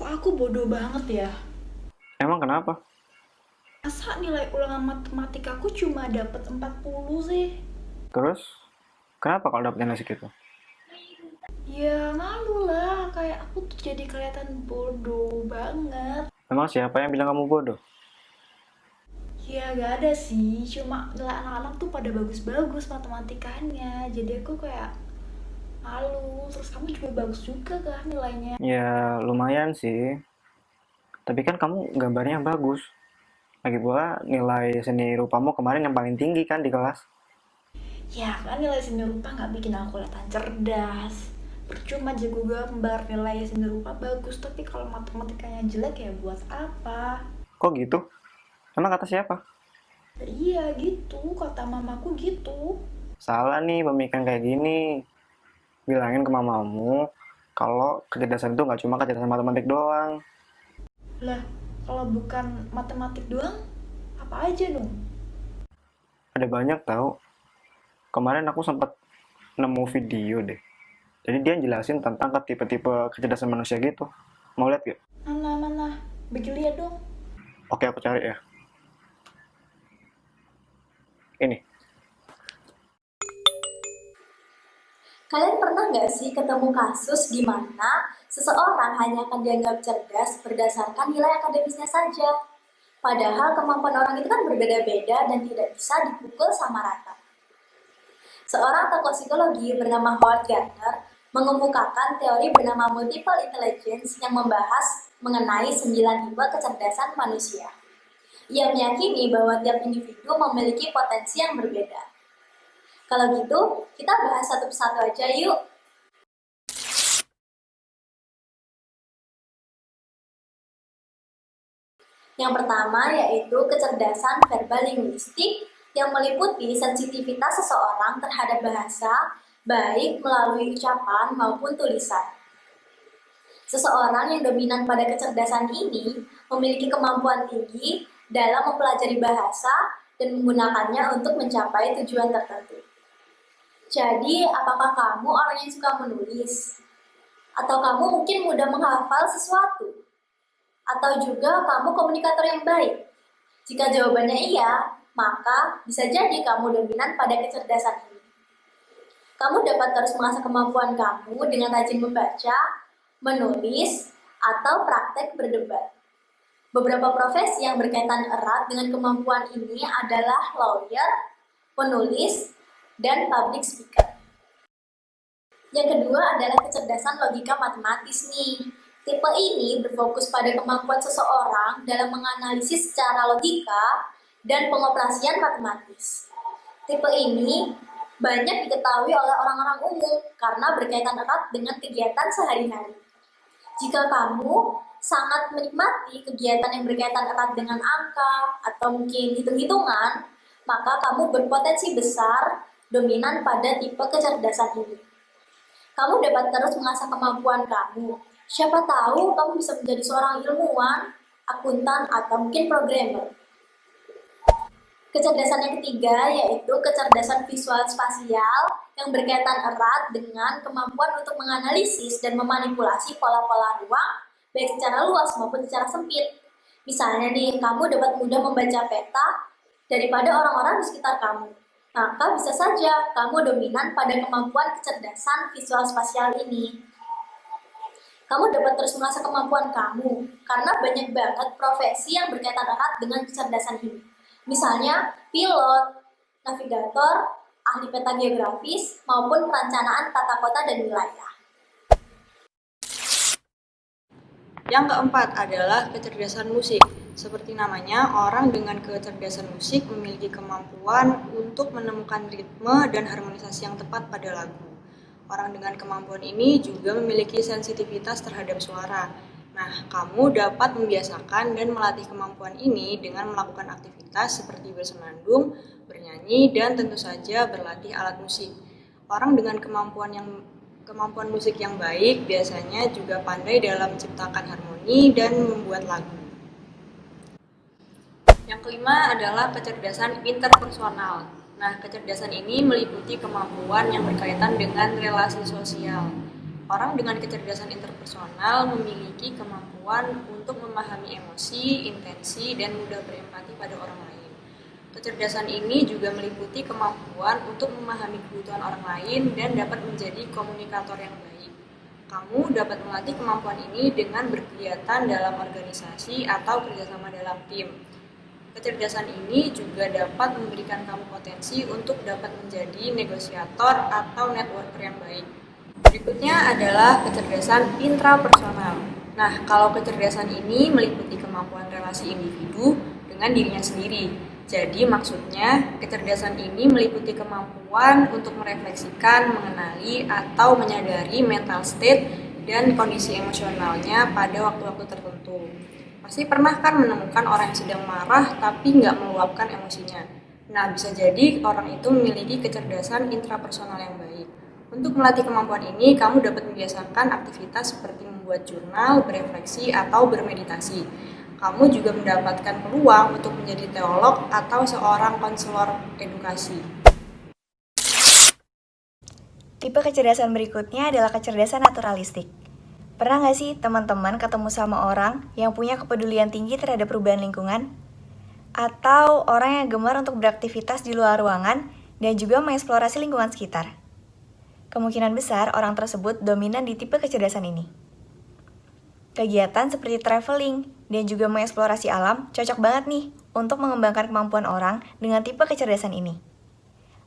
Kok aku bodoh banget ya? Emang kenapa? Masa nilai ulangan matematika aku cuma dapet 40 sih? Terus, kenapa kalau dapet nilai segitu? Ya malu lah, kayak aku tuh jadi kelihatan bodoh banget. Emang siapa yang bilang kamu bodoh? Ya gak ada sih, cuma nilai anak-anak tuh pada bagus-bagus matematikanya. Jadi aku kayak malu, terus kamu juga bagus juga kan nilainya. Ya, lumayan sih. Tapi kan kamu gambarnya bagus. Lagi pula nilai seni rupamu kemarin yang paling tinggi kan di kelas. Ya kan nilai seni rupa gak bikin aku kelihatan cerdas. Percuma jago gambar, nilai seni rupa bagus, tapi kalau matematikanya jelek ya buat apa? Kok gitu? Emang kata siapa? Iya gitu, kata mamaku gitu. Salah nih pemikiran kayak gini. Bilangin ke mamamu kalau kecerdasan itu nggak cuma kecerdasan matematik doang. Lah, kalau bukan matematik doang, apa aja dong? Ada banyak tahu. Kemarin aku sempat nemu video deh. Jadi dia jelasin tentang tipe-tipe kecerdasan manusia gitu. Mau lihat gak? Mana-mana, bagi lihat dong. Oke, aku cari ya. Ini. Kalian pernah nggak sih ketemu kasus di mana seseorang hanya akan dianggap cerdas berdasarkan nilai akademisnya saja? Padahal kemampuan orang itu kan berbeda-beda dan tidak bisa dipukul sama rata. Seorang tokoh psikologi bernama Howard Gardner mengemukakan teori bernama multiple intelligence yang membahas mengenai 9 tipe kecerdasan manusia. Ia meyakini bahwa tiap individu memiliki potensi yang berbeda. Kalau gitu, kita bahas satu persatu aja yuk. Yang pertama yaitu kecerdasan verbal linguistik yang meliputi sensitivitas seseorang terhadap bahasa, baik melalui ucapan maupun tulisan. Seseorang yang dominan pada kecerdasan ini memiliki kemampuan tinggi dalam mempelajari bahasa dan menggunakannya untuk mencapai tujuan tertentu. Jadi, apakah kamu orang yang suka menulis? Atau kamu mungkin mudah menghafal sesuatu? Atau juga kamu komunikator yang baik? Jika jawabannya iya, maka bisa jadi kamu dominan pada kecerdasan ini. Kamu dapat terus mengasah kemampuan kamu dengan rajin membaca, menulis, atau praktek berdebat. Beberapa profesi yang berkaitan erat dengan kemampuan ini adalah lawyer, penulis, dan public speaker. Yang kedua adalah kecerdasan logika matematis nih. Tipe ini berfokus pada kemampuan seseorang dalam menganalisis secara logika dan pengoperasian matematis. Tipe ini banyak diketahui oleh orang-orang umum karena berkaitan erat dengan kegiatan sehari-hari. Jika kamu sangat menikmati kegiatan yang berkaitan erat dengan angka atau mungkin hitung-hitungan, maka kamu berpotensi besar dominan pada tipe kecerdasan ini. Kamu dapat terus mengasah kemampuan kamu. Siapa tahu kamu bisa menjadi seorang ilmuwan, akuntan, atau mungkin programmer. Kecerdasan yang ketiga yaitu kecerdasan visual spasial yang berkaitan erat dengan kemampuan untuk menganalisis dan memanipulasi pola-pola ruang baik secara luas maupun secara sempit. Misalnya nih, kamu dapat mudah membaca peta daripada orang-orang di sekitar kamu. Maka bisa saja kamu dominan pada kemampuan kecerdasan visual spasial ini. Kamu dapat terus mengasah kemampuan kamu karena banyak banget profesi yang berkaitan erat dengan kecerdasan ini. Misalnya pilot, navigator, ahli peta geografis, maupun perencanaan tata kota dan wilayah. Yang keempat adalah kecerdasan musik. Seperti namanya, orang dengan kecerdasan musik memiliki kemampuan untuk menemukan ritme dan harmonisasi yang tepat pada lagu. Orang dengan kemampuan ini juga memiliki sensitivitas terhadap suara. Nah, kamu dapat membiasakan dan melatih kemampuan ini dengan melakukan aktivitas seperti bersenandung, bernyanyi, dan tentu saja berlatih alat musik. Orang dengan kemampuan musik yang baik biasanya juga pandai dalam menciptakan harmoni dan membuat lagu. Yang kelima adalah kecerdasan interpersonal. Nah, kecerdasan ini meliputi kemampuan yang berkaitan dengan relasi sosial. Orang dengan kecerdasan interpersonal memiliki kemampuan untuk memahami emosi, intensi, dan mudah berempati pada orang lain. Kecerdasan ini juga meliputi kemampuan untuk memahami kebutuhan orang lain dan dapat menjadi komunikator yang baik. Kamu dapat melatih kemampuan ini dengan berkegiatan dalam organisasi atau kerjasama dalam tim. Kecerdasan ini juga dapat memberikan kamu potensi untuk dapat menjadi negosiator atau networker yang baik. Berikutnya adalah kecerdasan intrapersonal. Nah, kalau kecerdasan ini meliputi kemampuan relasi individu dengan dirinya sendiri. Jadi maksudnya kecerdasan ini meliputi kemampuan untuk merefleksikan, mengenali, atau menyadari mental state dan kondisi emosionalnya pada waktu-waktu tertentu. Pasti pernah kan menemukan orang yang sedang marah tapi nggak meluapkan emosinya. Nah, bisa jadi orang itu memiliki kecerdasan intrapersonal yang baik. Untuk melatih kemampuan ini, kamu dapat membiasakan aktivitas seperti membuat jurnal, berefleksi, atau bermeditasi. Kamu juga mendapatkan peluang untuk menjadi teolog atau seorang konselor edukasi. Tipe kecerdasan berikutnya adalah kecerdasan naturalistik. Pernah nggak sih teman-teman ketemu sama orang yang punya kepedulian tinggi terhadap perubahan lingkungan? Atau orang yang gemar untuk beraktivitas di luar ruangan dan juga mengeksplorasi lingkungan sekitar? Kemungkinan besar orang tersebut dominan di tipe kecerdasan ini. Kegiatan seperti traveling dan juga mengeksplorasi alam cocok banget nih untuk mengembangkan kemampuan orang dengan tipe kecerdasan ini.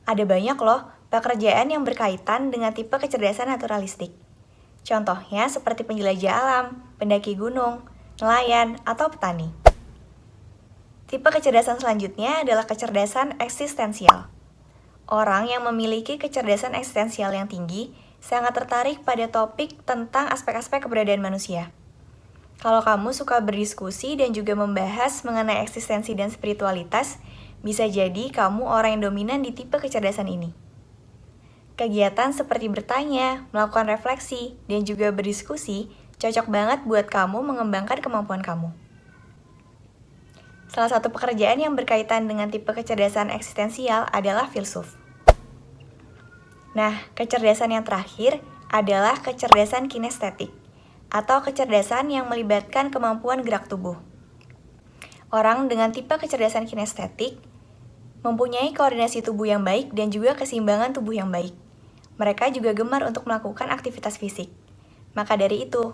Ada banyak loh pekerjaan yang berkaitan dengan tipe kecerdasan naturalistik. Contohnya seperti penjelajah alam, pendaki gunung, nelayan, atau petani. Tipe kecerdasan selanjutnya adalah kecerdasan eksistensial. Orang yang memiliki kecerdasan eksistensial yang tinggi sangat tertarik pada topik tentang aspek-aspek keberadaan manusia. Kalau kamu suka berdiskusi dan juga membahas mengenai eksistensi dan spiritualitas, bisa jadi kamu orang yang dominan di tipe kecerdasan ini. Kegiatan seperti bertanya, melakukan refleksi, dan juga berdiskusi cocok banget buat kamu mengembangkan kemampuan kamu. Salah satu pekerjaan yang berkaitan dengan tipe kecerdasan eksistensial adalah filsuf. Nah, kecerdasan yang terakhir adalah kecerdasan kinestetik, atau kecerdasan yang melibatkan kemampuan gerak tubuh. Orang dengan tipe kecerdasan kinestetik mempunyai koordinasi tubuh yang baik dan juga keseimbangan tubuh yang baik. Mereka juga gemar untuk melakukan aktivitas fisik. Maka dari itu,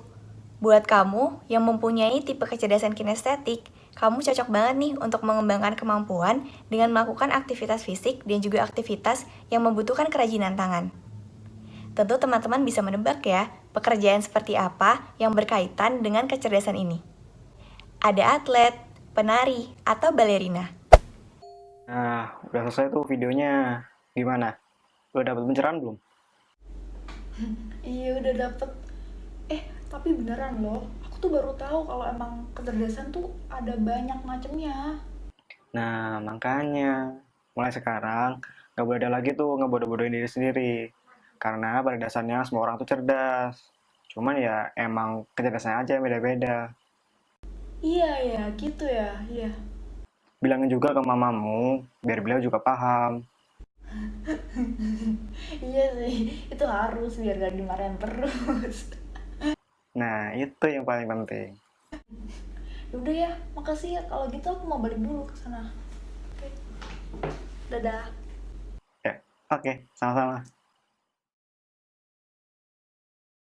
buat kamu yang mempunyai tipe kecerdasan kinestetik, kamu cocok banget nih untuk mengembangkan kemampuan dengan melakukan aktivitas fisik dan juga aktivitas yang membutuhkan kerajinan tangan. Tentu teman-teman bisa menebak ya, pekerjaan seperti apa yang berkaitan dengan kecerdasan ini. Ada atlet, penari, atau balerina. Nah, udah selesai tuh videonya. Gimana? Udah dapat pencerahan belum? Iya udah dapet. Tapi beneran loh, aku tuh baru tahu kalau emang kecerdasan tuh ada banyak macamnya. Nah, makanya mulai sekarang nggak boleh ada lagi tuh ngebodoh-bodohin diri sendiri. Karena pada dasarnya semua orang tuh cerdas. Cuman ya emang kecerdasannya aja yang beda-beda. Iya ya, gitu ya, iya. Bilangin juga ke mamamu, biar beliau juga paham. Iya sih, itu harus biar gak dimarahin terus. Nah, itu yang paling penting. Yaudah ya, makasih ya. Kalau gitu aku mau balik dulu ke sana. Oke. Dadah. Ya, oke, sama-sama.